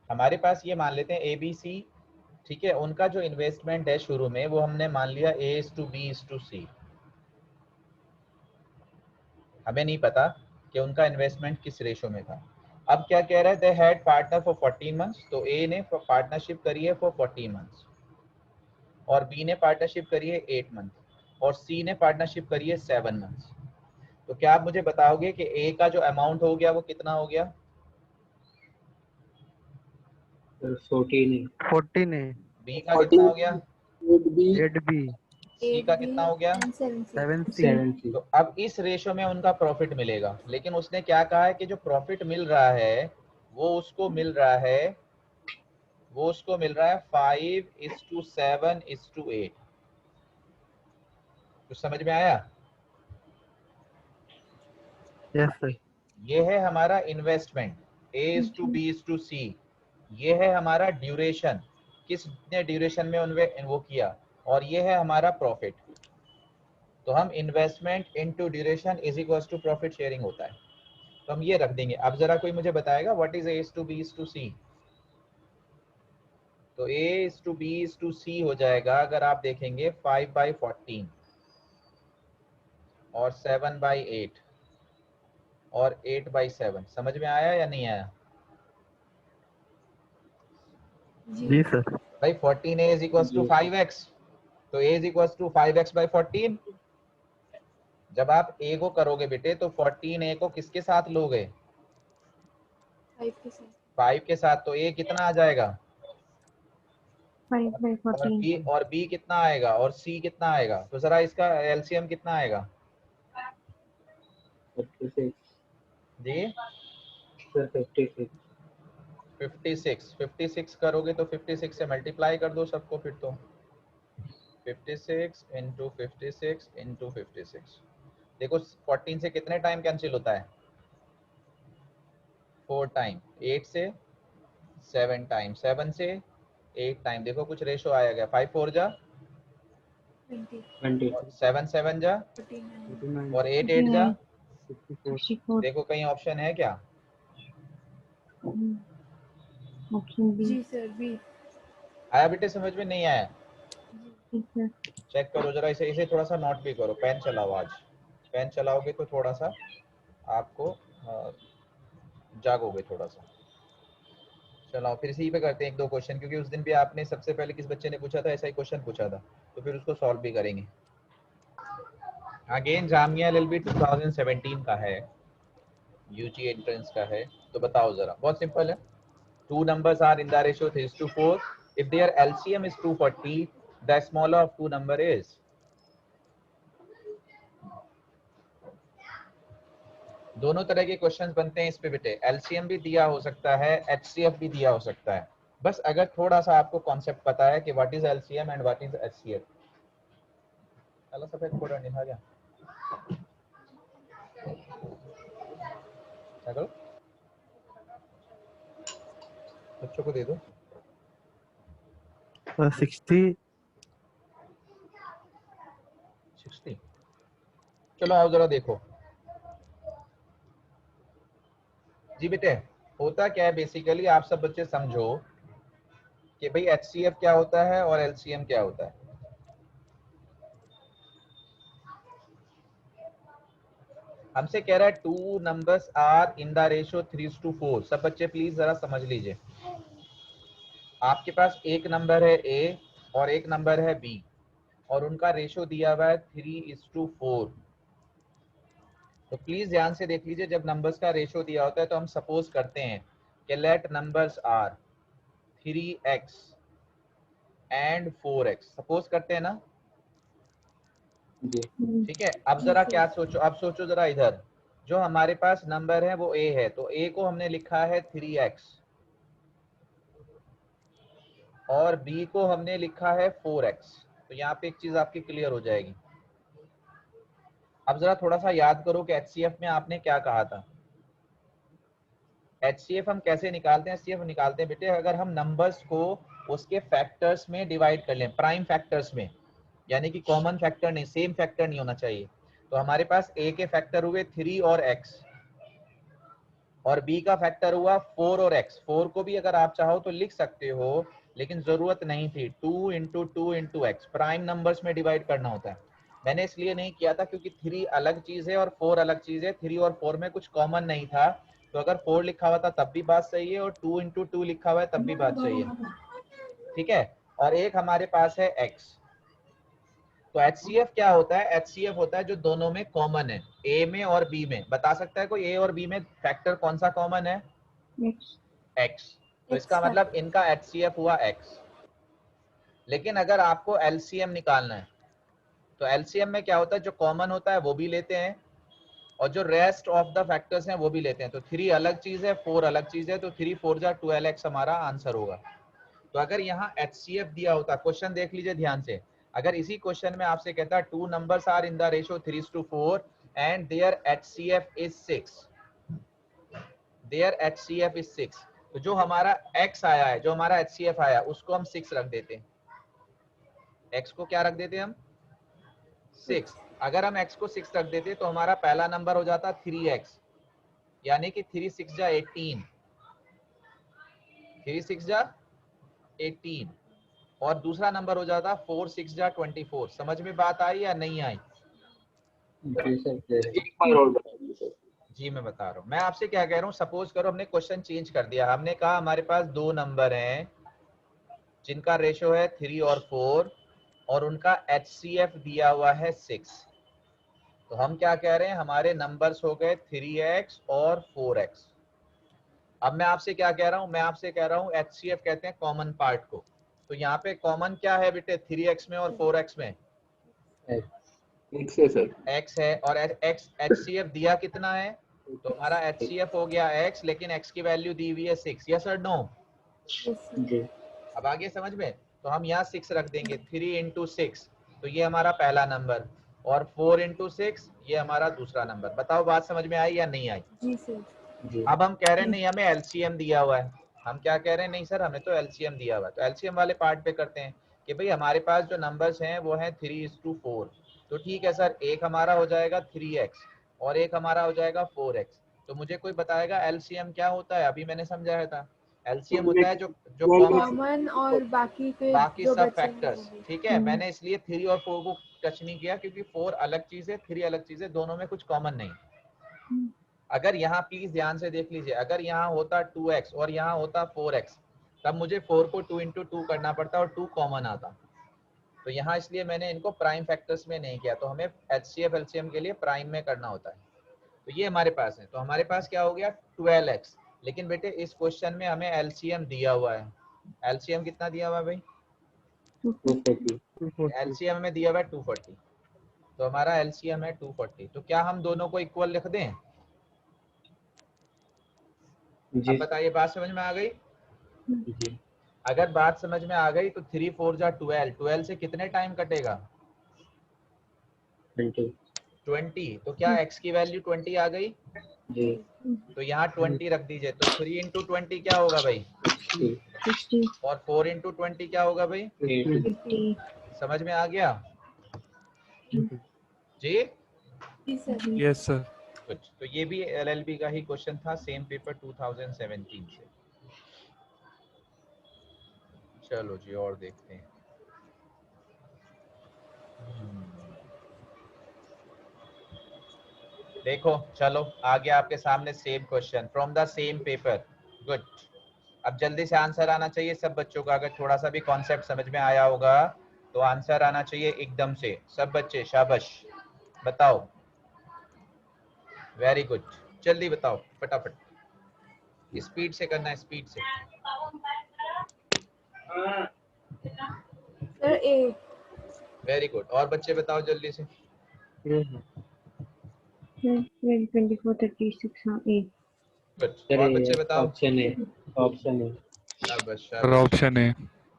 हमारे पास ये मान लेते हैं ABC, ठीक है, उनका जो इन्वेस्टमेंट है शुरू में वो हमने मान लिया A/B/C। हमें नहीं पता कि उनका इन्वेस्टमेंट किस रेशो में था। अब क्या कह रहे थे, हैड पार्टनर फॉर 14 मंथ्स, तो ए ने पार्टनरशिप करी है फॉर 14 मंथ्स, और बी ने पार्टनरशिप करी है 8 मंथ, और सी ने पार्टनरशिप करी है 7 मंथ्स। तो क्या आप मुझे बताओगे कि ए का जो अमाउंट हो गया वो कितना हो गया? 14 है। बी का कितना हो गया? 8B सी का कितना हो गया? 7C। तो अब इस रेशो में उनका प्रॉफिट मिलेगा, लेकिन उसने क्या कहा है कि जो प्रॉफिट मिल रहा है वो उसको मिल रहा है 5:7:8। कुछ समझ में आया? Yes sir. ये है हमारा इन्वेस्टमेंट A/B/C। ये है हमारा ड्यूरेशन, किसने ड्यूरेशन में वो किया, और ये है हमारा प्रॉफिट। तो हम investment into duration is equals to profit sharing होता है, तो हम ये रख देंगे। अब जरा कोई मुझे बताएगा व्हाट इज A/B/C? तो A/B/C हो जाएगा, अगर आप देखेंगे 5/14 और 7/8 और 8/7। समझ में आया या नहीं आया? जी सर। भाई 14A is equals to 5x, तो A is equals to 5x/14। जब आप A को करोगे बेटे तो 14A को किसके साथ लोगे? 5 के साथ, तो A कितना आ जाएगा? 5/14 और B कितना आएगा, और C कितना आएगा? तो जरा इसका LCM कितना आएगा 56 जी? सर 56 56 करोगे तो 56 से मल्टीप्लाई कर दो सबको, फिर तो 56 इंटू 56 इंटू 56। देखो 14 से कितने टाइम कैंसिल होता है? 4 टाइम। 8 से 7 टाइम, 7 से 8 टाइम। देखो कुछ रेशो आया गया, 5 4 जा 20 और 7 7 जा 49 और 8 8 जा। 64 64 देखो कहीं ऑप्शन है क्या? Option B. जी सर, बी। आया बेटे समझ में? नहीं आया? ठीक है। चेक करो जरा, इसे इसे थोड़ा सा नोट भी करो। पेन चलाओ, आज पेन चलाओगे तो थोड़ा सा आपको जागोगे थोड़ा सा। चलो फिर इसी पे करते हैं एक दो क्वेश्चन, क्योंकि उस दिन भी आपने सबसे पहले किस बच्चे ने पूछा था, ऐसा ही क्वेश्चन पूछा था, तो फिर उसको सॉल्व भी करेंगे। अगेन जामिया एलएलबी 2017 का है, यूजी एंट्रेंस का है। तो बताओ जरा, बहुत सिंपल है। Two numbers are in the ratio 3:4। If their LCM is 240, the smaller of two number is. दोनों तरह के क्वेश्चंस बनते हैं इस पे बेटे। एलसीएम भी दिया हो सकता है, एचसीएफ भी दिया हो सकता है। बस अगर थोड़ा सा आपको कॉन्सेप्ट पता है कि what is LCM and what is HCF. चलो सफेद थोड़ा निभा गया। चलो बच्चों को दे दो। 60 60। चलो आओ जरा देखो जी बेटे। होता क्या है बेसिकली, आप सब बच्चे समझो कि भाई एचसीएफ क्या होता है और एलसीएम क्या होता है। हमसे कह रहा है two numbers are in the ratio 3:4। सब बच्चे प्लीज जरा समझ लीजिए। आपके पास एक नंबर है ए और एक नंबर है बी, और उनका रेशो दिया हुआ है 3:4। तो प्लीज ध्यान से देख लीजिए, जब नंबर्स का रेशो दिया होता है तो हम सपोज करते हैं कि let numbers are 3x and 4x, suppose करते हैं ना। जी ठीक है, अब जरा क्या सोचो, अब सोचो जरा इधर, जो हमारे पास नंबर है वो a है, तो a को हमने लिखा है 3x और b को हमने लिखा है 4x। तो यहाँ पे एक चीज आपकी क्लियर हो जाएगी। अब जरा थोड़ा सा याद करो कि एचसीएफ में आपने क्या कहा था। एचसीएफ हम कैसे निकालते हैं? एचसीएफ निकालते हैं बेटे, अगर हम नंबर्स को उसके फैक्टर्स में डिवाइड कर लें, प्राइम फैक्टर्स में, यानी कि कॉमन फैक्टर नहीं, सेम फैक्टर नहीं होना चाहिए। तो हमारे पास a के फैक्टर हुए 3 और x, और b का फैक्टर हुआ 4 और x। 4 को भी अगर आप चाहो तो लिख सकते हो, लेकिन जरूरत नहीं थी। 2 into 2 into x, prime numbers में डिवाइड करना होता है। मैंने इसलिए नहीं किया था क्योंकि 3 अलग चीज है और 4 अलग चीज है। 3 और 4 में कुछ कॉमन नहीं था, तो अगर 4 लिखा हुआ था तब भी बात सही है, और 2 इंटू 2 लिखा हुआ है तब भी बात सही है। ठीक है, और एक हमारे पास है x। तो HCF क्या होता है? HCF होता है जो दोनों में कॉमन है, A में और B में। बता सकता है कोई A और B में फैक्टर कौन सा कॉमन है? X। तो इसका मतलब इनका HCF हुआ X। लेकिन अगर आपको LCM निकालना है तो LCM में क्या होता है, जो कॉमन होता है वो भी लेते हैं और जो रेस्ट ऑफ द फैक्टर्स हैं वो भी लेते हैं। तो 3 अलग चीज है, 4 अलग चीज है, तो 3 4 जा 12x हमारा आंसर होगा। तो अगर यहाँ HCF दिया होता, क्वेश्चन देख लीजिए ध्यान से, अगर इसी क्वेश्चन में आपसे कहता है 2 numbers are in the ratio 3:4 and their HCF is 6, their HCF is 6, तो जो हमारा x आया है, जो हमारा HCF आया, उसको हम 6 रख देते हैं। x को क्या रख देते हैं हम? 6। अगर हम x को 6 रख देते तो हमारा पहला नंबर हो जाता 3x, यानी कि 3 6 जा 18, 3 6 जा 18, और दूसरा नंबर हो जाता 4 6 जा 24। समझ में बात आई या नहीं आई? जी सर। एक बार और बता दीजिए सर। जी मैं बता रहा हूँ। मैं आपसे क्या कह रहा हूँ, सपोज करो हमने क्वेश्चन चेंज कर दिया। हमने कहा हमारे पास 2 नंबर हैं जिनका रेशो है 3 और 4 और उनका HCF दिया हुआ है 6। तो हम क्या कह रहे हैं, हमारे नंबर्स हो गए 3x और 4x। अब मैं आपसे क्या कह रहा हूँ, मैं आपसे कह रहा हूँ HCF कहते हैं कॉमन पार्ट को। तो यहाँ पे कॉमन क्या है बेटे 3x में और 4x में? एक से सर। x है, और x HCF दिया कितना है? तो हमारा HCF हो गया x, लेकिन x की वैल्यू दी हुई है 6। यस और नो? जी। अब आगे समझ में? तो हम यहाँ 6 रख देंगे। 3 इंटू 6, तो ये हमारा पहला नंबर, और 4 इंटू 6 ये हमारा दूसरा नंबर। बताओ बात समझ में आई या नहीं आई? जी सर। जी। अब हम कह रहे हैं नहीं हमें LCM दिया हुआ है। हम क्या कह रहे हैं, नहीं सर हमें तो LCM दिया हुआ है। तो LCM वाले पार्ट पे करते हैं कि भाई हमारे पास जो नंबर्स हैं वो हैं 3:4। तो ठीक है सर, एक हमारा हो जाएगा 3x और एक हमारा हो जाएगा 4x। तो मुझे कोई बताएगा LCM क्या होता है? अभी मैंने समझाया था, LCM होता है जो कॉमन और बाकी के बाकी जो सब बचे हैं फैक्टर्स। वो भी। ठीक है, मैंने इसलिए 3 और 4 को टच नहीं किया क्योंकि 4 अलग चीज है, 3 अलग चीज है, दोनों में कुछ कॉमन नहीं। अगर यहाँ प्लीज ध्यान से देख लीजिए, अगर यहाँ होता 2x और यहाँ होता 4x, तब मुझे 4 को 2 इंटू 2 करना पड़ता और 2 कॉमन आता। तो यहाँ इसलिए मैंने इनको प्राइम फैक्टर्स में नहीं किया। तो हमें HCF LCM के लिए प्राइम में करना होता है। तो ये हमारे पास है। तो हमारे पास क्या हो गया 12x। लेकिन बेटे इस क्वेश्चन में हमें LCM दिया हुआ है। LCM कितना दिया हुआ है भाई? LCM में दिया हुआ है 240। तो हमारा LCM है 240। तो क्या हम दोनों को इक्वल लिख दें? अब बताइए बात समझ में आ गई? जी। अगर बात समझ में आ गई तो 3 4 जा 12, 12 से कितने टाइम कटेगा? 20। तो क्या x की वैल्यू 20 आ गई? जी। तो यहाँ 20 रख दीजिए। तो 3 इंटू 20 क्या होगा भाई? 60। और 4 इंटू 20 क्या होगा भाई? 80। समझ में आ गया जी? Yes sir. कुछ तो ये भी LLB का ही क्वेश्चन था, सेम पेपर 2017 से। चलो जी और देखते हैं। देखो चलो आ गया आपके सामने same question from the same paper. Good. अब जल्दी से आंसर आना चाहिए सब बच्चों का। अगर थोड़ा सा भी कॉन्सेप्ट समझ में आया होगा तो आंसर आना चाहिए एकदम से। सब बच्चे शाबाश बताओ। वेरी गुड, जल्दी बताओ फटाफट, स्पीड से करना है, स्पीड से। सर ए। वेरी गुड, और बच्चे बताओ जल्दी से। 24 36 हाँ ए। गुड, और बच्चे बताओ। Option A. Option A. शाबाश सर शाबाश, ऑप्शन है।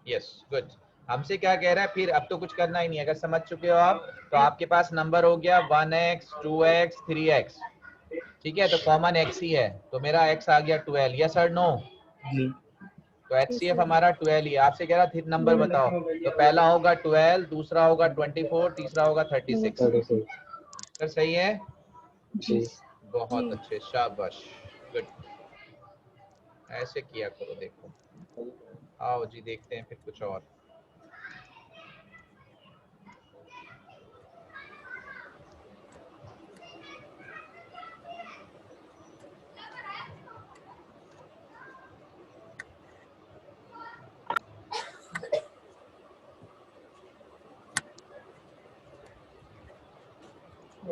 Yes good. हमसे क्या कह रहा है फिर? अब तो कुछ करना ही नहीं है। अगर समझ चुके हो आप तो आपके पास नंबर हो गया 1x 2x 3x। ठीक है, तो कॉमन x ही है, तो मेरा x आ गया 12। यस और नो? जी। तो HCF हमारा 12 ही है। आपसे कह रहा फिर नंबर बताओ। तो पहला होगा 12, दूसरा होगा 24, तीसरा होगा 36। सर सही है? जी। बहुत अच्छे, शाबाश, गुड। ऐसे किया करो। देखो आओ जी देखते हैं फिर कुछ और।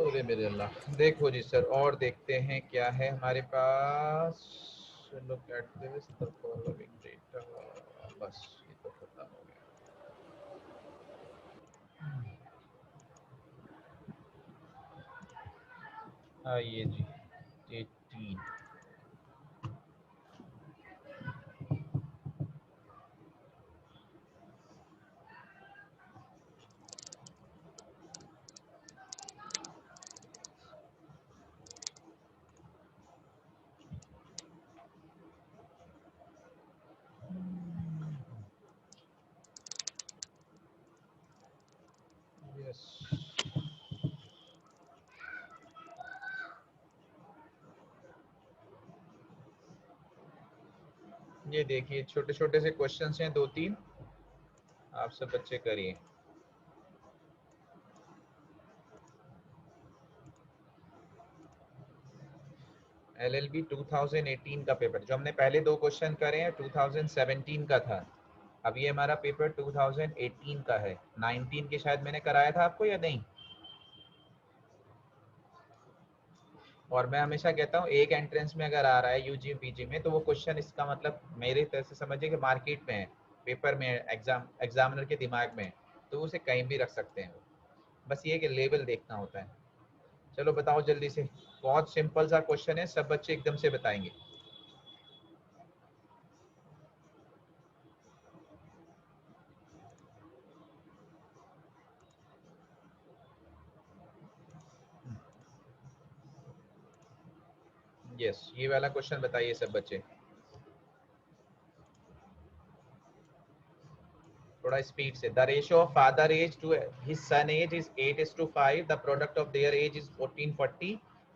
अरे मेरे अल्लाह। देखो जी सर और देखते हैं क्या है हमारे पास। Look at this, the following data। बस ये तो खत्म हो गया। आइए जी 18। यस ये देखिए छोटे छोटे से क्वेश्चंस हैं 2-3, आप सब बच्चे करिए। LLB 2018 का पेपर, जो हमने पहले 2 क्वेश्चन करे हैं 2017 का था। अब ये हमारा पेपर 2018 का है। 19 के शायद मैंने कराया था आपको या नहीं। और मैं हमेशा कहता हूँ एक एंट्रेंस में अगर आ रहा है यूजी पीजी में, तो वो क्वेश्चन इसका मतलब मेरे तरह से समझिए कि मार्केट में है, पेपर में, एग्जामिनर के दिमाग में, तो उसे कहीं भी रख सकते हैं। बस ये कि लेवल देखना होता है। चलो बताओ जल्दी से, बहुत सिंपल सा क्वेश्चन है, सब बच्चे एकदम से बताएंगे। यस ये वाला क्वेश्चन बताइए सब बच्चे। थोड़ा स्पीड से। The ratio of father age to his son age is 8:5। The product of their age is 1440।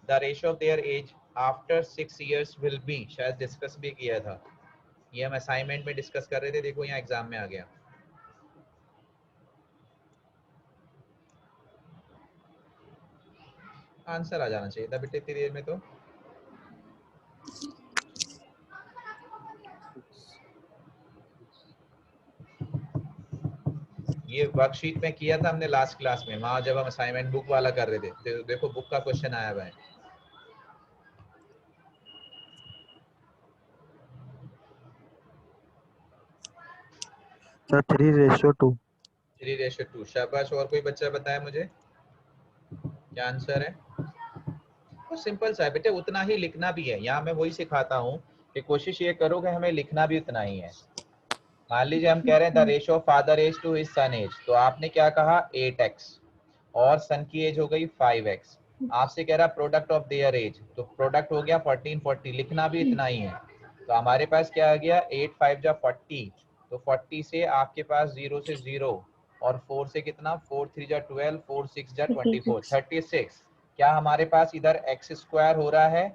The ratio of their age after 6 years will be. शायद डिस्कस भी किया था ये, हम असाइनमेंट में डिस्कस कर रहे थे। देखो यहाँ एग्जाम में आ गया। आंसर आ जाना चाहिए था बेटे इतनी देर में। तो ये वर्कशीट में किया था हमने लास्ट क्लास में, वहां जब हम असाइनमेंट बुक वाला कर रहे थे। तो देखो बुक का क्वेश्चन आया हुआ है। सर 3:2। 3:2। शाबाश। और कोई बच्चा बताया मुझे क्या आंसर है। तो सिंपल सा है बेटे, उतना ही लिखना भी है। यहाँ मैं वही सिखाता हूँ कि कोशिश ये करो कि हमें लिखना भी उतना ही है। मान लीजिए हम कह रहे हैं the ratio of father age to his son age, तो आपने क्या कहा 8x, और सन की एज हो गई 5x। आपसे कह रहा प्रोडक्ट ऑफ देयर एज, तो प्रोडक्ट हो गया 1440, लिखना भी इतना ही है। तो हमारे पास क्या आ गया 8 5 जा 40, तो 40 से आपके पास 0 से 0, और 4 से कितना 4 3 जा 12, 4 6 जा 24, 36। क्या हमारे पास इधर x स्क्वायर हो रहा है।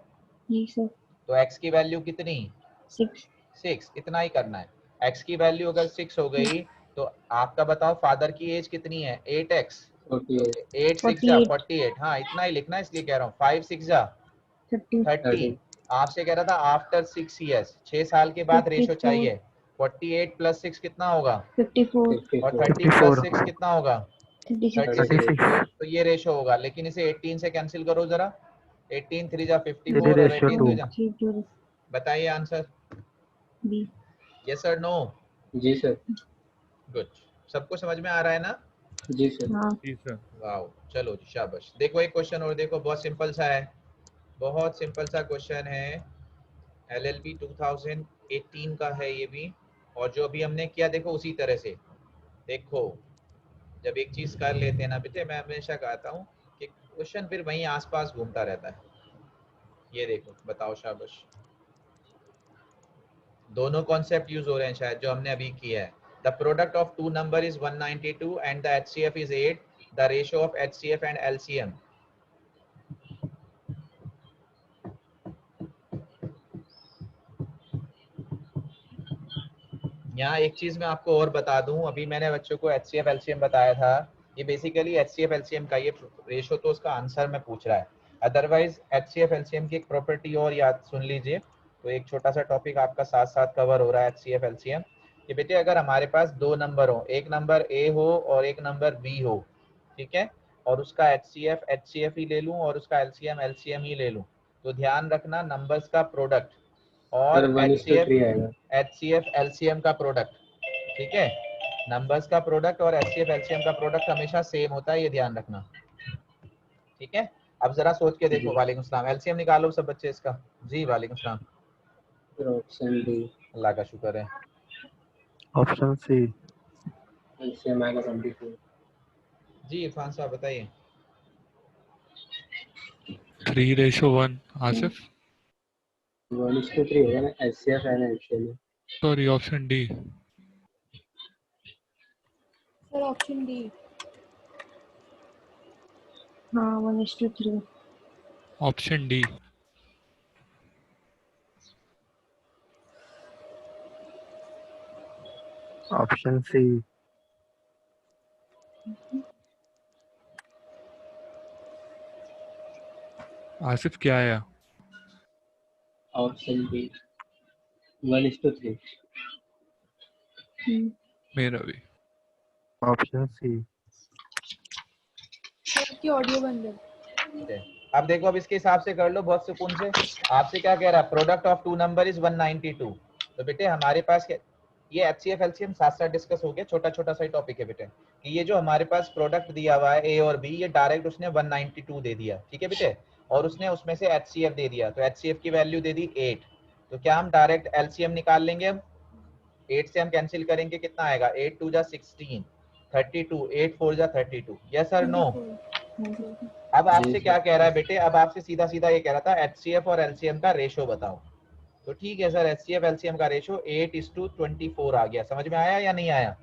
जी सर। तो x की वैल्यू कितनी 6, इतना ही करना है। x की वैल्यू अगर 6 हो गई, तो आपका बताओ फादर की एज कितनी है 8x, तो 8 6 जा 48। हाँ इतना ही लिखना है, इसलिए कह रहा हूँ। 5 6 जा 30। आपसे कह रहा था आफ्टर 6 years, 6 साल के बाद रेशो चाहिए। 48 + 6 कितना होगा 54 और 30 + 6 कितना होगा 36। 36। तो ये रेशो होगा। लेकिन इसे 18 से कैंसिल करो जरा। 18 3 जा 54 और 18 2 जा। 3:2 बताइए आंसर। बी। यस और नो। जी सर। गुड। सबको समझ में आ रहा है ना। जी सर। हाँ जी सर। वाओ चलो जी शाबाश। देखो एक क्वेश्चन और देखो, बहुत सिंपल सा है, बहुत सिंपल सा क्वेश्चन है। LLB 2018 का है ये भी, और जो भी हमने किया देखो उसी तरह से। देखो जब एक चीज कर लेते हैं ना बेटे, मैं हमेशा कहता हूँ कि क्वेश्चन फिर वहीं आसपास घूमता रहता है। ये देखो बताओ शाबाश। दोनों कॉन्सेप्ट यूज हो रहे हैं शायद जो हमने अभी किया है। The product of two number is 192 and the HCF is 8। The ratio of HCF and LCM। यहाँ एक चीज मैं आपको और बता दूं, अभी मैंने बच्चों को HCF LCM बताया था, ये बेसिकली HCF LCM का ये रेशो तो उसका आंसर में पूछ रहा है। अदरवाइज HCF LCM की एक प्रॉपर्टी और याद सुन लीजिए, तो एक छोटा सा टॉपिक आपका साथ साथ कवर हो रहा है HCF LCM कि बेटे अगर हमारे पास दो नंबर हो, एक नंबर A हो और एक नंबर B हो, ठीक है, और उसका HCF ही ले लूं और उसका LCM ही ले लूं, तो ध्यान रखना नंबर्स का प्रोडक्ट सर और 1:3 आएगा। HCF LCM का प्रोडक्ट, ठीक है, नंबर्स का प्रोडक्ट और HCF LCM का प्रोडक्ट हमेशा सेम होता है, ये ध्यान रखना, ठीक है। अब जरा सोच के देखो। जी वालेकुम सलाम। LCM निकालो सब बच्चे इसका। जी वालेकुम सलाम। Sir option D. अल्लाह का शुक्र है। Option C. एलसीएम आएगा 24। जी इरफान साहब बताइए। 3:1 आसिफ। 1:3 होगा ना, एचसीएफ है ना एलसीएम में। Sorry option D. Sir option D. हाँ 1:3। Option D. Option C. Asif क्या आया? Option B 1:3। मेरा भी। Option C. सर आपकी ऑडियो बंद है। अब देखो, अब इसके हिसाब से कर लो बहुत सुकून से। आपसे क्या कह रहा है, product of two number is 192। तो बेटे हमारे पास ये HCF LCM साथ साथ डिस्कस हो गया, छोटा छोटा सा टॉपिक है बेटे कि ये जो हमारे पास प्रोडक्ट दिया हुआ है A और B, ये डायरेक्ट उसने 192 दे दिया, ठीक है बेटे, और उसने उसमें से HCF दे दिया, तो HCF की वैल्यू दे दी 8। तो क्या हम डायरेक्ट LCM निकाल लेंगे? हम 8 से हम कैंसिल करेंगे, कितना आएगा, 8 2 जा 16, 32, 8 4 जा 32, यस और नो? 24। अब जी आपसे क्या सर। कह रहा है बेटे, अब आपसे सीधा सीधा ये कह रहा था HCF और LCM का रेशो बताओ। तो ठीक है सर, HCF LCM का रेशो 8:24 आ गया। समझ में आया या नहीं आया?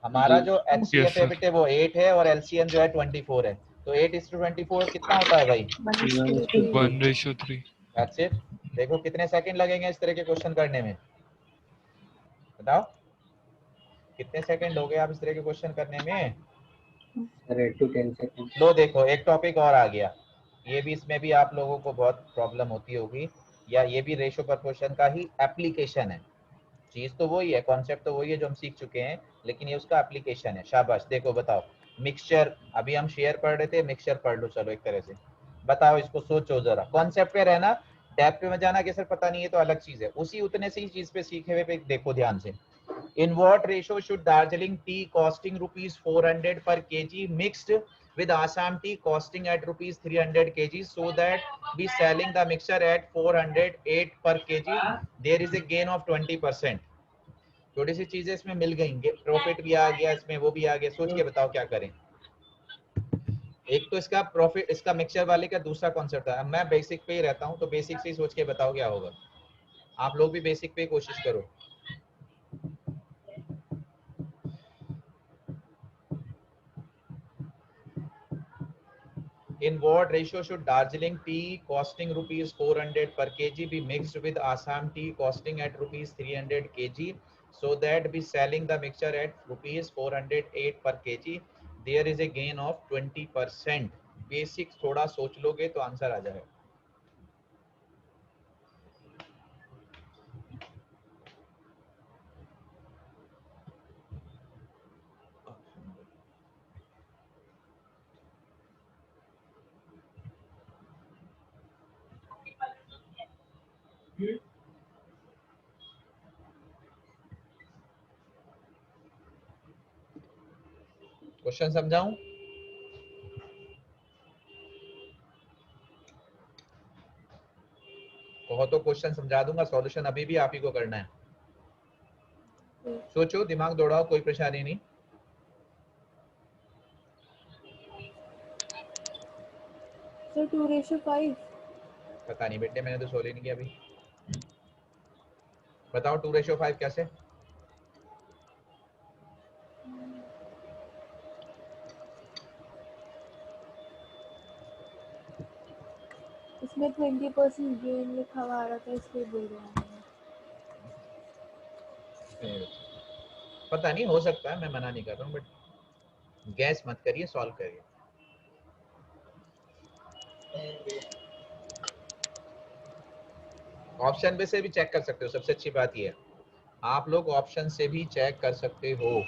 हमारा जी जो यस HCF है सर। बेटे वो 8 है और LCM जो है 24 है, तो 8:24 कितना होता है भाई? 1:3। 1:3। That's it. देखो कितने सेकंड लगेंगे इस तरह के क्वेश्चन करने में, बताओ कितने सेकंड हो गए आप इस तरह के क्वेश्चन करने में? Sir 8 to 10 second. लो देखो एक टॉपिक और आ गया, ये भी, इसमें भी आप लोगों को बहुत प्रॉब्लम होती होगी, या ये भी रेशो प्रोपोर्शन का ही एप्लीकेशन है। चीज तो वही है, कॉन्सेप्ट तो वही है जो हम सीख चुके हैं, लेकिन ये उसका एप्लीकेशन है। शाबाश। देखो बताओ, मिक्सचर, अभी हम शेयर पढ़ रहे थे, मिक्सचर पढ़ लो चलो एक तरह से। बताओ इसको, सोचो जरा, कॉन्सेप्ट पे रहना, डेप्थ पे मत जाना कि सर पता नहीं है, तो अलग चीज है, उसी उतने से ही चीज पे सीखे हुए पे देखो ध्यान से। In what ratio should Darjeeling tea costing rupees 400 per kg mixed with Assam tea costing at rupees 300 kg so that we selling the mixture at 408 per kg? There is a gain of 20%. थोड़ी सी चीजें इसमें मिल गई, profit भी आ गया इसमें, वो भी आ गया। सोच के बताओ क्या करें। एक तो इसका प्रॉफिट, इसका मिक्सचर वाले का दूसरा कॉन्सेप्ट है। मैं बेसिक पे ही रहता हूँ, तो बेसिक से ही सोच के बताओ क्या होगा। आप लोग भी बेसिक पे कोशिश करो। In what ratio should Darjeeling tea costing rupees 400 per kg be mixed with Assam tea costing at rupees 300 kg so that be selling the mixture at rupees 408 per kg? There is a gain of 20%. Basic थोड़ा सोच लोगे तो answer आ जाएगा। Question समझाऊं? कहो तो question समझा दूंगा, सॉल्यूशन अभी भी आप ही को करना है। सोचो, दिमाग दौड़ाओ, कोई परेशानी नहीं। सर 2:5। पता नहीं बेटे, मैंने तो सोल्व ही नहीं किया अभी। बताओ 2:5 कैसे? इसमें 20% गेन लिखा हुआ आ रहा था, इसलिए बोल रहा हूँ। पता नहीं, हो सकता है, मैं मना नहीं कर रहा हूँ, बट गैस मत करिए, सॉल्व करिए। ऑप्शन में से भी चेक कर सकते हो, सबसे अच्छी बात ये है आप लोग ऑप्शन से भी चेक कर सकते हो।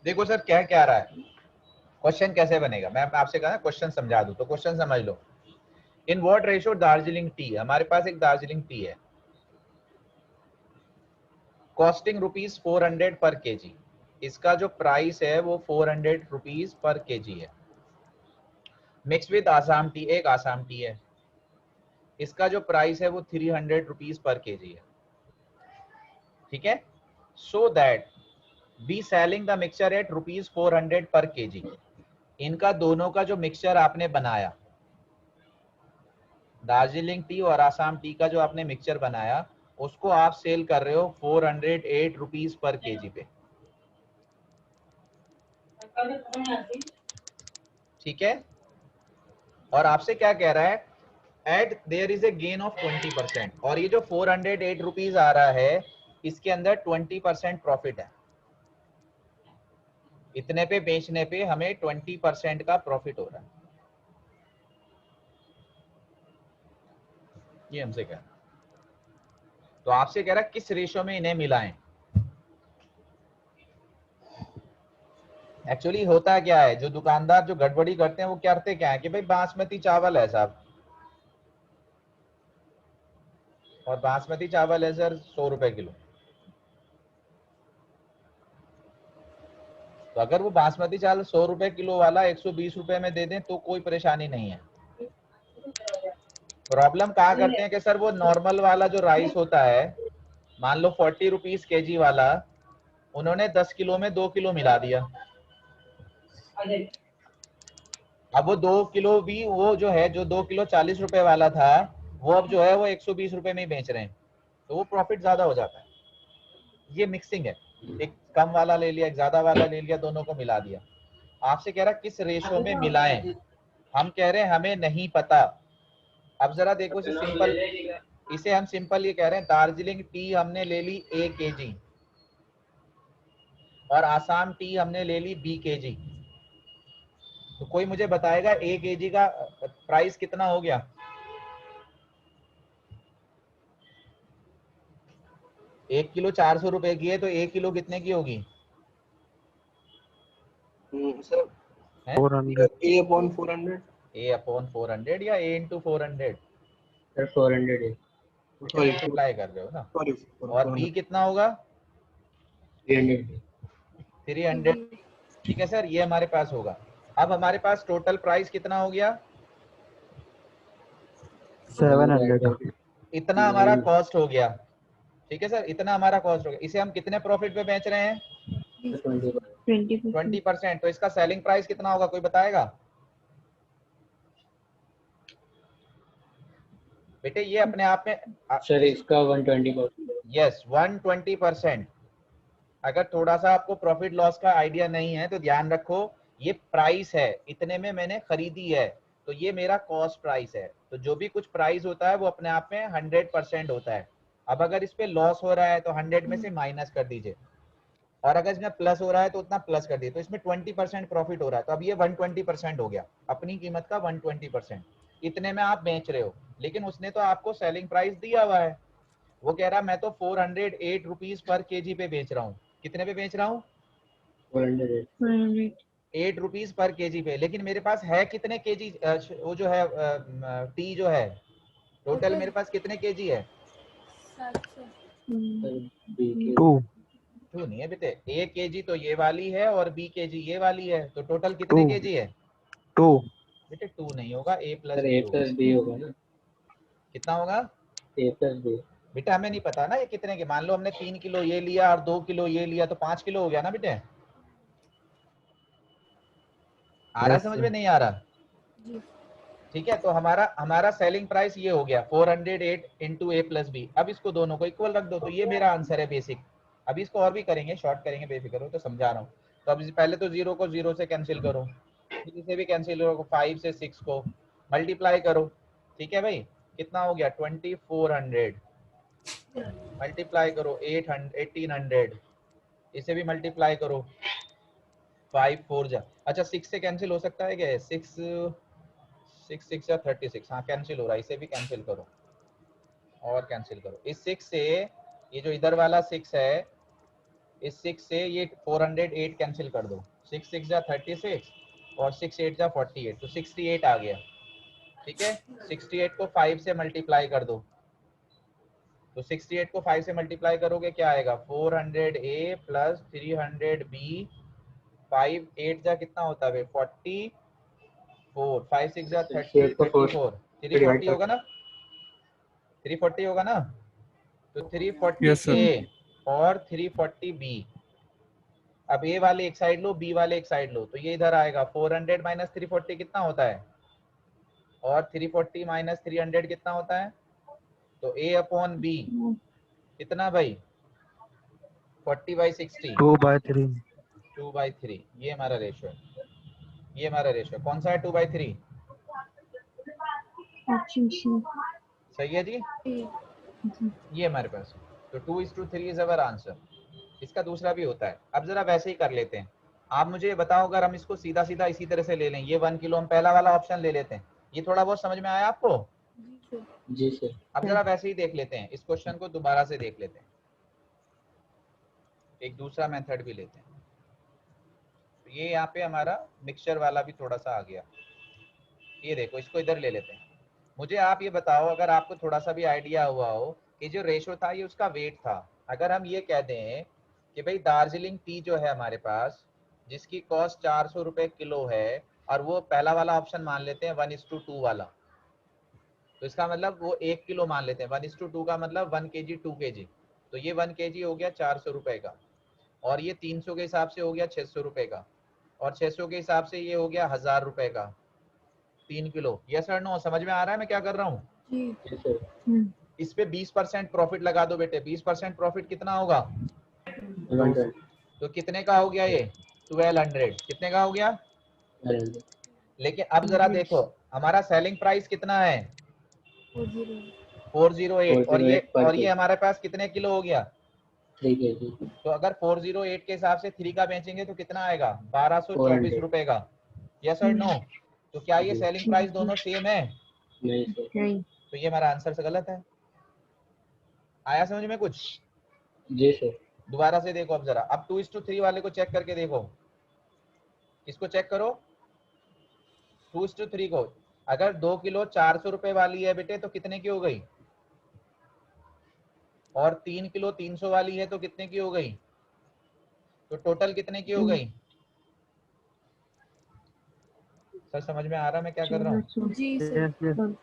देखो सर क्या क्या रहा है, क्वेश्चन कैसे बनेगा, मैं आपसे कहा क्वेश्चन समझा दूं, तो क्वेश्चन समझ लो। In what ratio Darjeeling tea, हमारे पास एक दार्जिलिंग टी है, कॉस्टिंग ₹400 पर केजी, इसका जो प्राइस है वो ₹400 पर केजी है। मिक्स विद आसाम टी, एक आसाम टी है, इसका जो प्राइस है वो ₹300 पर केजी है। ठीक है, so that be selling the mixture eight ₹400 पर केजी। इनका दोनों का जो मिक्सचर आपने बनाया, दार्जिलिंग टी और आसाम टी का जो आपने मिक्सचर बनाया, उसको आप सेल कर रहे हो ₹408 पर केजी पे। ठीक है, और आपसे क्या कह रहा है, eight there is a gain of 20%, और ये जो ₹408 आ रहा है इसके अंदर 20% प्रॉफिट है, इतने पे बेचने पे हमें 20% का प्रॉफिट हो रहा है, ये हमसे कह रहा है। तो आपसे कह रहा है किस रेशो में इन्हें मिलाएं। एक्चुअली होता क्या है, जो दुकानदार जो गड़बड़ी करते हैं वो करते क्या है कि भाई बासमती चावल है साहब, और बासमती चावल है सर 100 रुपए किलो, तो अगर वो बासमती चावल 100 रुपए किलो वाला 120 रुपए में दे दें तो कोई परेशानी नहीं है। प्रॉब्लम कहाँ करते हैं कि सर वो नॉर्मल वाला जो राइस होता है, मान लो 40 रुपीज केजी वाला, उन्होंने 10 किलो में 2 किलो मिला दिया, अब वो 2 किलो भी वो जो है, जो 2 किलो 40 रुपए वाला था, वो अब जो है वो 120 रुपए में ही बेच रहे हैं, तो वो प्रॉफिट ज्यादा हो जाता है। ये मिक्सिंग है, एक कम वाला ले लिया, एक ज्यादा वाला ले लिया, दोनों को मिला दिया। आपसे कह रहा किस रेशो में मिलाएं, हम कह रहे हैं हमें नहीं पता। अब जरा देखो इसे सिंपल, इसे हम सिंपल ये कह रहे हैं, दार्जिलिंग टी हमने ले ली A kg और आसाम टी हमने ले ली B kg, तो कोई मुझे बताएगा A kg का प्राइस कितना हो गया। एक किलो 400 रुपए की है, तो 1 किलो कितने की होगी सर है? 400 A/400 A/400 या A into 400 सर 400 है। सॉरी मल्टीप्लाई कर रहे हो ना, सॉरी और B कितना होगा 300 300। ठीक है सर, ये हमारे पास होगा। अब हमारे पास टोटल प्राइस कितना हो गया, 700 इतना हमारा कॉस्ट हो गया। ठीक है सर, इतना हमारा कॉस्ट हो गया, इसे हम कितने प्रॉफिट पे बेच रहे हैं 20%. 20%, तो इसका सेलिंग प्राइस कितना होगा कोई बताएगा बेटे, ये अपने आप में सर इसका 120%। यस 120%। अगर थोड़ा सा आपको प्रॉफिट लॉस का आइडिया नहीं है तो ध्यान रखो, ये प्राइस है, इतने में मैंने खरीदी है, तो ये मेरा कॉस्ट प्राइस है, तो जो भी कुछ प्राइस होता है वो अपने आप में 100% होता है। अब अगर इस पे लॉस हो रहा है तो 100 में से माइनस कर दीजिए, और अगर इसमें प्लस हो रहा है तो उतना प्लस कर दीजिए, तो इसमें 20% प्रॉफिट हो रहा है, तो अब ये 120% हो गया, अपनी कीमत का 120%, इतने में आप बेच रहे हो। लेकिन उसने तो आपको सेलिंग प्राइस दिया हुआ है, वो कह रहा मैं तो 408 रुपीज पर केजी पे बेच रहा हूँ, कितने पे बेच रहा हूँ 400 400. 8 रुपीज पर केजी पे, लेकिन मेरे पास है कितने केजी, वो जो है टी जो है टोटल मेरे पास कितने केजी है 700 2 2 नहीं है बेटे, A केजी तो ये वाली है और B केजी ये वाली है, तो टोटल कितने 2 केजी है 2 बेटे 2 नहीं होगा, A plus sir B A होगा। प्लस B होगा ना, कितना होगा A प्लस B। बेटा, हमें नहीं पता ना ये कितने के, मान लो हमने 3 किलो ये लिया और 2 किलो ये लिया, तो 5 किलो हो गया ना बेटे, आ रहा है समझ में नहीं आ रहा। जी। ठीक है, तो हमारा सेलिंग प्राइस ये हो गया 408 इंटू A प्लस B। अब इसको दोनों को इक्वल रख दो, तो ये मेरा आंसर है बेसिक। अभी इसको और भी करेंगे, शॉर्ट करेंगे, बेफिक्र हो, तो समझा रहा हूँ। तो अब पहले तो 0 को 0 से कैंसिल करो, 3 से भी कैंसिल करो, 5 से 6 को मल्टीप्लाई करो। ठीक है भाई, कितना हो गया 2400, मल्टीप्लाई करो 1800, इसे भी मल्टीप्लाई करो 5 4 जा, अच्छा 6 से कैंसिल हो सकता है क्या? 6 6 या 36, हाँ कैंसिल हो रहा है, इसे भी कैंसिल करो और कैंसिल करो। इस 6 से ये जो इधर वाला 6 है, इस 6 से ये 408 कैंसिल कर दो, 6 6 जा 36 और 6 8 जा 48, तो 68 आ गया। ठीक है, 68 को 5 से मल्टीप्लाई कर दो, तो 68 को 5 से मल्टीप्लाई करोगे क्या आएगा 400A प्लस 300B, 5 8 जा कितना होता है 44, 5 6 जा 30, 34, 340 होगा ना, 340 होगा ना, तो 340A और 340B। अब ए वाले एक साइड लो, बी वाले एक साइड लो, तो ये इधर आएगा 400 माइनस 340 कितना होता है, और 340 माइनस 300 कितना होता है, तो ए अपॉन बी कितना भाई 40/60, 2/3। 2/3, ये हमारा रेशियो है, ये हमारा रेशियो कौन सा है 2/3, ऑप्शन सी। सही है जी, ये हमारे पास, तो 2:3 इज अवर आंसर। इसका दूसरा भी होता है। अब जरा वैसे ही कर लेते हैं, आप मुझे ये बताओ, अगर हम इसको सीधा सीधा इसी तरह से ले लें, ये 1 किलो हम पहला वाला ऑप्शन ले लेते हैं, ये थोड़ा बहुत समझ में आया आपको? जी सर। अब जरा वैसे ही देख लेते हैं, इस क्वेश्चन को दोबारा से देख लेते हैं, एक दूसरा मेथड भी लेते हैं। तो ये यहाँ पे हमारा मिक्सचर वाला भी थोड़ा सा आ गया, ये देखो, इसको इधर ले लेते हैं। मुझे आप ये बताओ, अगर आपको थोड़ा सा भी आइडिया हुआ हो कि जो रेशो था ये उसका वेट था, अगर हम ये कह दें कि भाई दार्जिलिंग टी जो है हमारे पास, जिसकी कॉस्ट 400 रुपए किलो है, और वो पहला वाला ऑप्शन मान लेते हैं 1:2 वाला, तो इसका मतलब वो 1 किलो मान लेते हैं, 1:2 का मतलब 1 kg 2 kg, तो ये 1 kg हो गया 400 रुपए का, और ये 300 के हिसाब से हो गया 600 रुपए का, और 600 के हिसाब से ये हो गया 1000 रुपए का 3 किलो। यस और नो, समझ में आ रहा है मैं क्या कर रहा हूँ? जी सर। इस पे 20% प्रॉफिट लगा दो बेटे, 20% प्रॉफिट कितना होगा, 120, तो कितने का हो गया ये 1200, कितने का हो गया? 100, लेकिन अब जरा देखो हमारा सेलिंग प्राइस कितना है 408, और ये हमारे पास कितने किलो हो गया 3 kg, तो अगर 408 के हिसाब से 3 का बेचेंगे तो कितना आएगा 1224 रुपए का। यस और नो, तो क्या ये सेलिंग प्राइस दोनों सेम है? नहीं सर। तो ये हमारा आंसर से गलत है। आया समझ में कुछ? जी सर। दोबारा से देखो अब जरा, अब 2:3 वाले को चेक करके देखो, इसको चेक करो 2:3 को, अगर 2 किलो 400 रुपए वाली है बेटे तो कितने की हो गई, और 3 किलो 300 वाली है तो कितने की हो गई, तो टोटल कितने की हो गई? सर समझ में आ रहा मैं क्या कर रहा हूँ? जी सर।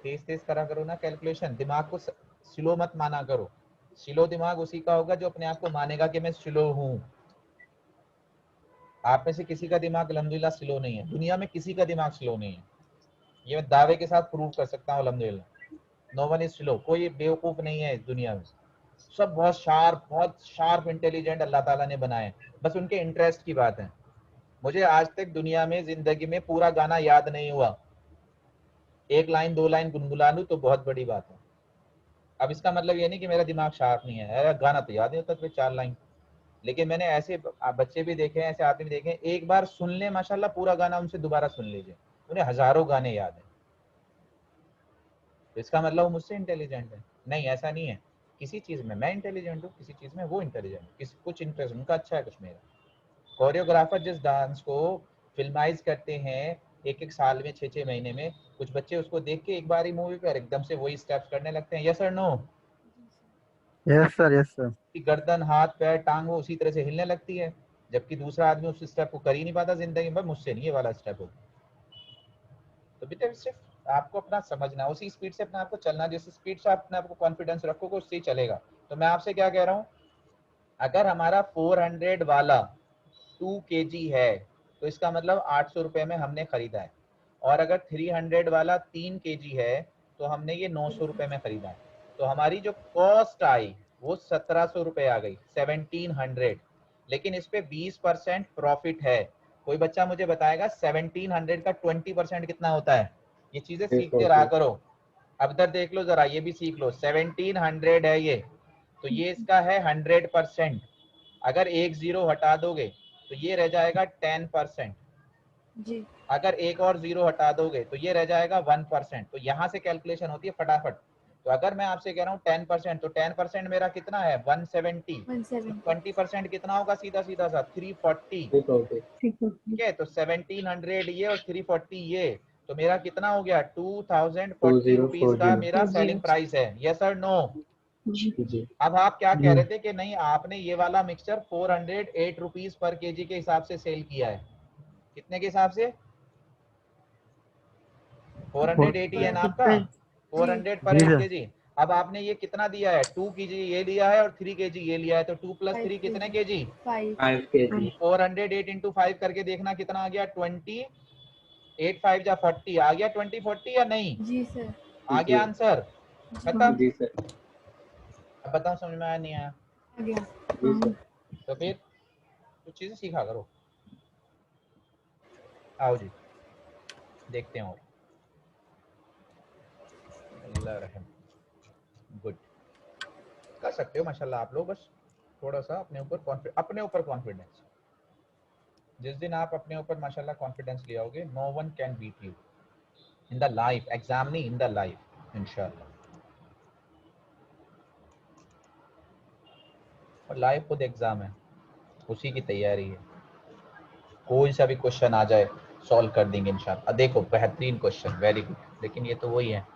तेज तेज करा करो ना कैलकुलेशन, दिमाग को स्लो मत माना करो, स्लो दिमाग उसी का होगा जो अपने आप को मानेगा कि मैं स्लो हूँ। आप में से किसी का दिमाग अल्हम्दुलिल्लाह स्लो नहीं है, दुनिया में किसी का दिमाग स्लो नहीं है, ये मैं दावे के साथ प्रूव कर सकता हूँ अल्हम्दुलिल्लाह। नो वन इज स्लो, कोई बेवकूफ नहीं है इस दुनिया में, सब बहुत शार्प इंटेलिजेंट अल्लाह ताला ने बनाए, बस उनके इंटरेस्ट की बात है। मुझे आज तक दुनिया में जिंदगी में पूरा गाना याद नहीं हुआ, 1 लाइन 2 लाइन गुनगुना लूं तो बहुत बड़ी बात है। अब इसका मतलब ये नहीं कि मेरा दिमाग शार्प नहीं है, अरे गाना तो याद नहीं होता फिर 4 लाइन, लेकिन मैंने ऐसे बच्चे भी देखे हैं, ऐसे आदमी भी देखे हैं, एक बार सुन ले माशाल्लाह पूरा गाना, उनसे दोबारा सुन लीजिए, उन्हें हजारों गाने याद है, तो इसका मतलब वो मुझसे इंटेलिजेंट है? नहीं, ऐसा नहीं है। किसी चीज में मैं इंटेलिजेंट हूँ, किसी चीज में वो इंटेलिजेंट, कुछ इंटरेस्ट उनका अच्छा है, कुछ मेरा। कोरियोग्राफर जिस डांस को फिल्माइज करते हैं एक एक साल में 6 महीने में, कुछ बच्चे उसको देख के एक बार ही मूवी पर एकदम से वही स्टेप्स करने लगते हैं। यस और no? Yes sir, yes sir. कि गर्दन हाथ पैर टांग वो उसी तरह से हिलने लगती है, जबकि दूसरा आदमी उस स्टेप को कर ही नहीं पाता जिंदगी में, मुझसे नहीं ये वाला स्टेप हो। तो बेटा सिर्फ आपको अपना समझना, उसी स्पीड से अपने आपको चलना, जिस स्पीड से अपने आपको कॉन्फिडेंस रखोगे उससे ही चलेगा। तो मैं आपसे क्या कह रहा हूँ, अगर हमारा 400 वाला 2 kg है तो इसका मतलब 800 रुपए में हमने खरीदा है, और अगर 300 वाला 3 kg है तो हमने ये 900 रुपए में खरीदा है। तो हमारी जो कॉस्ट आई वो 1700 रुपए आ गई, 1700। लेकिन इस पे 20% प्रॉफिट है। कोई बच्चा मुझे बताएगा 1700 का 20% कितना होता है? ये चीजें सीखते रहा करो। अब इधर देख लो जरा, ये भी सीख लो। 1700 है ये, तो ये इसका है 100%। अगर एक जीरो हटा दोगे तो ये रह जाएगा 10%। जी अगर एक और जीरो हटा दोगे तो ये रह जाएगा 1%। तो यहाँ से कैलकुलेशन होती है फटाफट। तो अगर मैं आपसे कह रहा हूँ 10%, तो 10% मेरा कितना है? 170। 170 20% कितना होगा? सीधा सीधा सा 340। ठीक है, तो 1700 ये और 340 ये, तो मेरा कितना हो गया? 2040 रुपीज का मेरा सेलिंग प्राइस है। यस और नो? जी। अब आप क्या कह जी। रहे थे कि नहीं आपने ये वाला मिक्सचर 408 रुपीज पर केजी के हिसाब से सेल किया है। कितने के हिसाब से? 480 है ना आपका? 400 पर जी 8 सर। केजी। अब आपने ये कितना दिया है? 2 केजी ये लिया है और 3 केजी ये लिया है, तो 2 + 3 कितने केजी? 5 5 kg 408 इंटू 5 करके देखना कितना आ गया? 20। 8 5 जा 40 आ गया। 2040 या नहीं? जी सर आ गया आंसर? खत्म। जी सर। अब बताओ समझ में आया नहीं आया? आ गया जी सर। तो फिर कुछ चीजें सीखा करो। आओ जी देखते हैं। और अल्लाह रहम। गुड, कर सकते हो माशाल्लाह आप लोग। बस थोड़ा सा अपने ऊपर कॉन्फिडेंस। जिस दिन आप अपने ऊपर माशाल्लाह कॉन्फिडेंस ले आओगे, no one can beat you in the life. Exam नहीं, इन द लाइफ इंशाल्लाह। और लाइफ खुद एग्जाम है, उसी की तैयारी है। कोई सा भी क्वेश्चन आ जाए सॉल्व कर देंगे इंशाल्लाह। देखो बेहतरीन क्वेश्चन, वेरी गुड। लेकिन ये तो वही है,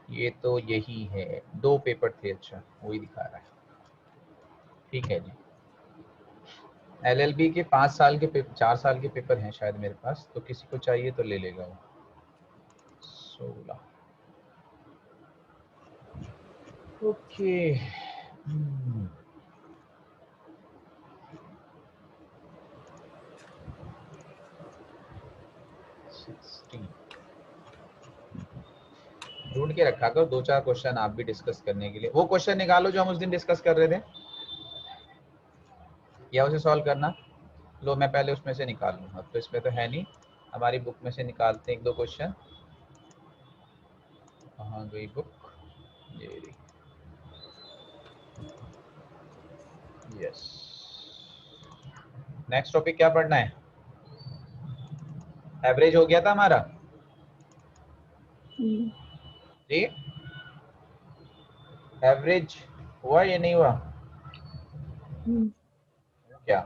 ये तो यही है। 2 पेपर थे, अच्छा वही दिखा रहा है। ठीक है जी। LLB के 5 साल के 4 साल के पेपर हैं शायद मेरे पास, तो किसी को चाहिए तो ले लेगा वो। 16 ओके। ढूंढ के रखा करो 2-4 क्वेश्चन आप भी डिस्कस करने के लिए। वो क्वेश्चन निकालो जो हम उस दिन डिस्कस कर रहे थे, या उसे सॉल्व करना। लो मैं पहले उसमें से निकाल लूँ, अब तो इसमें तो है नहीं। हमारी बुक में से निकालते हैं 1-2 क्वेश्चन। कहाँ गई बुक? ये रही। यस, नेक्स्ट टॉपिक क्या पढ़ना है? एवरेज हो गया था हमारा जी? एवरेज हुआ या नहीं हुआ? क्या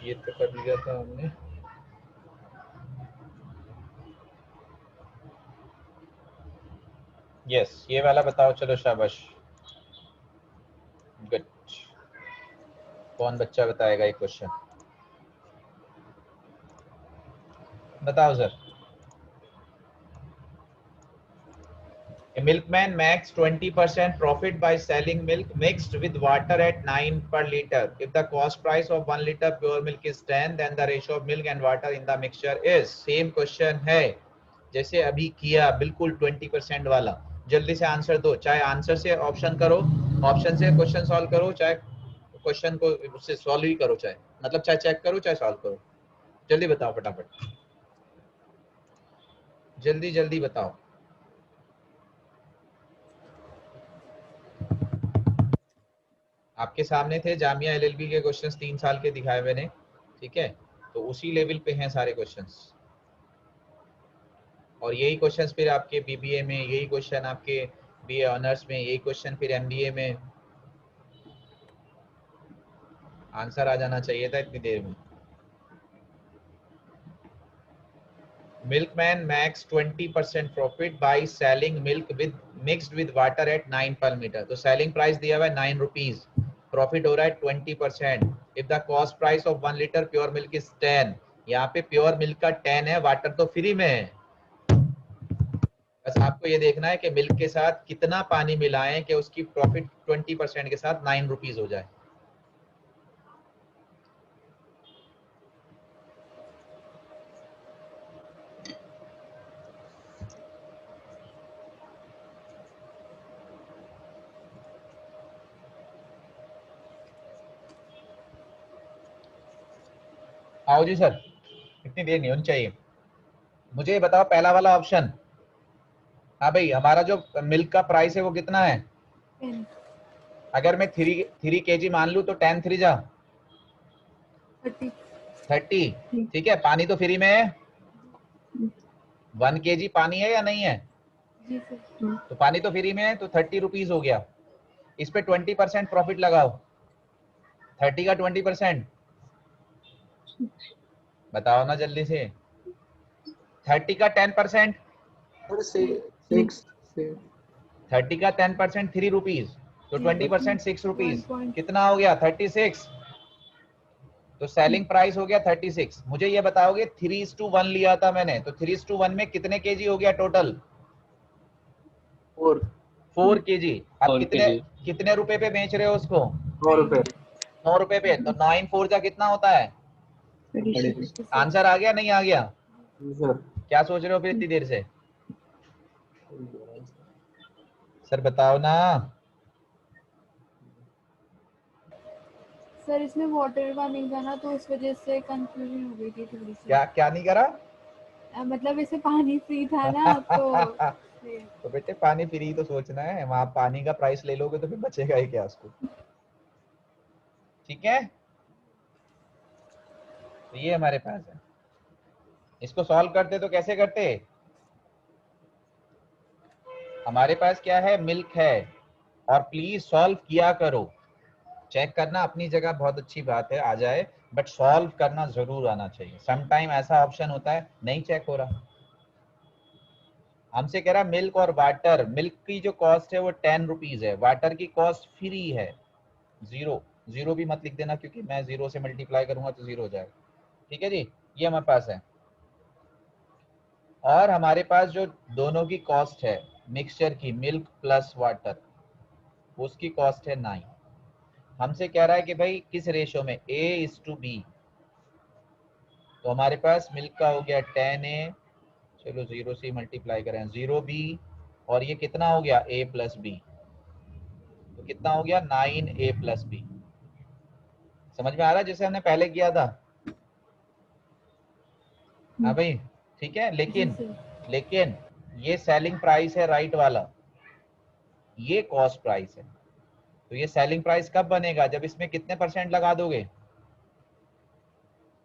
ये तो कर लिया था हमने। यस, ये वाला बताओ। चलो शाबाश, गुड। कौन बच्चा बताएगा ये क्वेश्चन? बताओ sir. A milkman makes 20% profit by selling milk mixed with water at 9 per liter. If the cost price of 1 liter pure milk is 10, then the ratio of milk and water in the mixture is. Same question है जैसे अभी किया, बिल्कुल 20% वाला। जल्दी से answer दो, चाहे आंसर से ऑप्शन करो, ऑप्शन से क्वेश्चन सॉल्व करो, चाहे क्वेश्चन को उससे सॉल्व ही करो, चाहे मतलब चाहे चेक करो चाहे सॉल्व करो। जल्दी बताओ फटाफट, जल्दी जल्दी बताओ। आपके सामने थे जामिया LLB के क्वेश्चंस 3 साल के दिखाए मैंने, ठीक है? तो उसी लेवल पे हैं सारे क्वेश्चंस। और यही क्वेश्चंस फिर आपके BBA में, यही क्वेश्चन आपके BA ऑनर्स में, यही क्वेश्चन फिर MBA में। आंसर आ जाना चाहिए था इतनी देर में। Milkman makes 20% profit by selling milk with mixed with water at 9 per meter. तो सेलिंग प्राइस दिया हुआ है 9 रुपीज, प्रॉफिट हो रहा है 20%। If the cost price of 1 litre pure milk is 10, यहाँ पे प्योर मिल्क का 10 है, वाटर तो फ्री में है। बस आपको ये देखना है कि मिल्क के साथ कितना पानी मिलाएं कि उसकी प्रॉफिट 20% के साथ 9 रुपीज हो जाए। आओ जी सर, इतनी देर नहीं होनी चाहिए। मुझे ये बताओ पहला वाला ऑप्शन। हाँ भाई, हमारा जो मिल्क का प्राइस है वो कितना है? 10, अगर मैं 3 kg मान लूं तो 10 3 जा 30, 30। ठीक है, पानी तो फ्री में है। 1 kg पानी है या नहीं है? जी सर। तो पानी तो फ्री में है, तो 30 रुपीज हो गया। इस पे 20% प्रॉफिट लगाओ। 30 का 20% बताओ ना जल्दी से। 30 का 10%। सर सिक्स से 30 का 10% 3 रुपीज, तो जी, 20% 6 रुपीज, 1. कितना हो गया? 36। तो सेलिंग प्राइस हो गया 36। मुझे ये बताओगे 3:1 लिया था मैंने, तो 3:1 में कितने केजी हो गया टोटल? 4 4 kg। आप 4 कितने kg। कितने रुपए पे बेच रहे हो उसको? 9 रुपए 9 रुपए पे। तो 9 4 जा कितना होता है? 36. 36. आंसर आ गया नहीं आ गया? सर। क्या सोच रहे हो फिर इतनी देर से? सर बताओ ना। सर इसमें वाटर का नहीं था ना, तो उस वजह से कंफ्यूजन हो गई थी थोड़ी सी। क्या क्या नहीं करा? मतलब इससे पानी फ्री था ना, तो तो बेटे पानी फ्री तो सोचना है, वहां पानी का प्राइस ले लोगे तो फिर बचेगा ही क्या उसको? ठीक है, तो ये हमारे पास है। इसको सॉल्व करते तो कैसे करते? हमारे पास क्या है? मिल्क है। और प्लीज सॉल्व किया करो। चेक करना अपनी जगह बहुत अच्छी बात है, आ जाए, बट सॉल्व करना जरूर आना चाहिए। सम टाइम ऐसा ऑप्शन होता है नहीं चेक हो रहा। हमसे कह रहा मिल्क और वाटर। मिल्क की जो कॉस्ट है वो 10 रुपीज है, वाटर की कॉस्ट फ्री है 0। जीरो भी मत लिख देना, क्योंकि मैं 0 से मल्टीप्लाई करूंगा तो 0 हो जाएगा। ठीक है जी, ये हमारे पास है। और हमारे पास जो दोनों की कॉस्ट है मिक्सचर की, मिल्क प्लस वाटर, उसकी कॉस्ट है 9। हमसे कह रहा है कि भाई किस रेशो में, A:B। तो हमारे पास मिल्क का हो गया 10A, चलो 0 से मल्टीप्लाई करें 0B, और ये कितना हो गया A प्लस B, तो कितना हो गया 9A प्लस B। समझ में आ रहा है जैसे हमने पहले किया था? हाँ भाई, ठीक है। जी लेकिन सर। लेकिन ये सेलिंग प्राइस है राइट वाला, ये कॉस्ट प्राइस है। तो ये सेलिंग प्राइस कब बनेगा? जब इसमें कितने परसेंट लगा दोगे?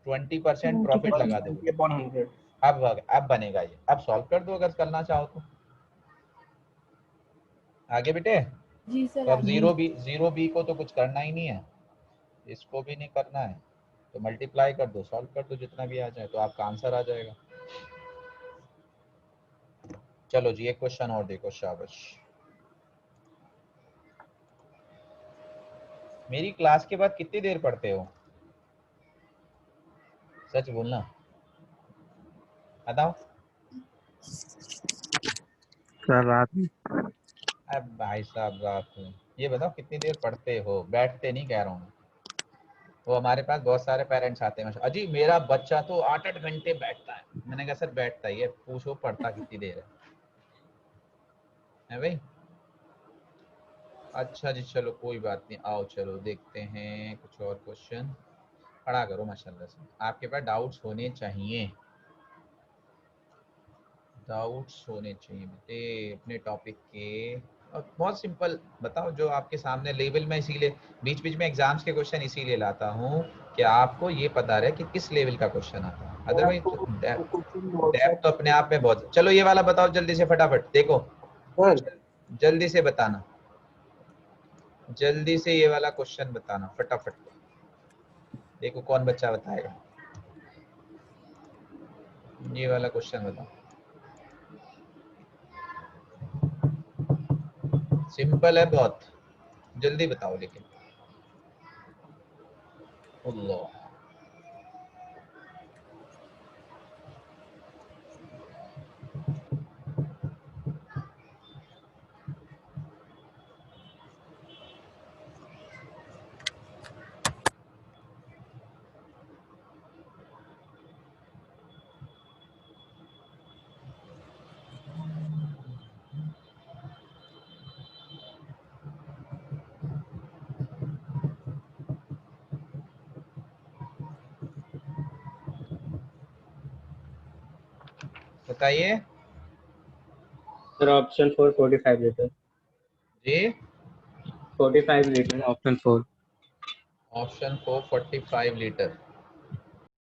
20% प्रॉफिट लगा दोगे। 20/100। अब बनेगा ये। अब सॉल्व कर दो अगर करना चाहो तो। आगे बेटे। जी सर तो अब आगे। 0B को तो कुछ करना ही नहीं है, इसको भी नहीं करना है, तो मल्टीप्लाई कर दो, सॉल्व कर दो, जितना भी आ जाए तो आपका आंसर आ जाएगा। चलो जी, एक क्वेश्चन और देखो, शाबाश। मेरी क्लास के बाद कितनी देर पढ़ते हो? सच बोलना, बताओ। सर रात में अब भाई साहब रात में, ये बताओ कितनी देर पढ़ते हो? बैठते नहीं कह रहा हूँ। वो हमारे पास बहुत सारे पेरेंट्स आते हैं, अजी मेरा बच्चा तो 8-8 घंटे बैठता है। मैंने कहा सर बैठता ही है, पूछो पढ़ता कितनी देर है भाई? अच्छा जी, चलो कोई बात नहीं। आओ चलो देखते हैं कुछ और क्वेश्चन। पढ़ा करो माशाल्लाह से, आपके पास डाउट्स होने चाहिए, डाउट्स होने चाहिए बेटे अपने टॉपिक के। और बहुत सिंपल बताओ जो आपके सामने लेवल में, इसीलिए बीच बीच में एग्जाम्स के क्वेश्चन इसीलिए लाता हूँ कि आपको ये पता रहे कि किस लेवल का क्वेश्चन आता है। और अदरवाइज आपको क्वेश्चन डेप्थ व्हाट्सएप तो अपने आप में बहुत। चलो ये वाला बताओ जल्दी से, फटाफट देखो, सर। जल्दी से बताना, जल्दी से ये वाला क्वेश्चन बताना फटाफट। देखो कौन बच्चा बताएगा। ये वाला क्वेश्चन बताओ, सिंपल है बहुत, जल्दी बताओ लेकिन। अल्लाह, बताइए सर ऑप्शन 4 45 लीटर। जी। 45 लीटर ऑप्शन 4। Option 4 45 litre.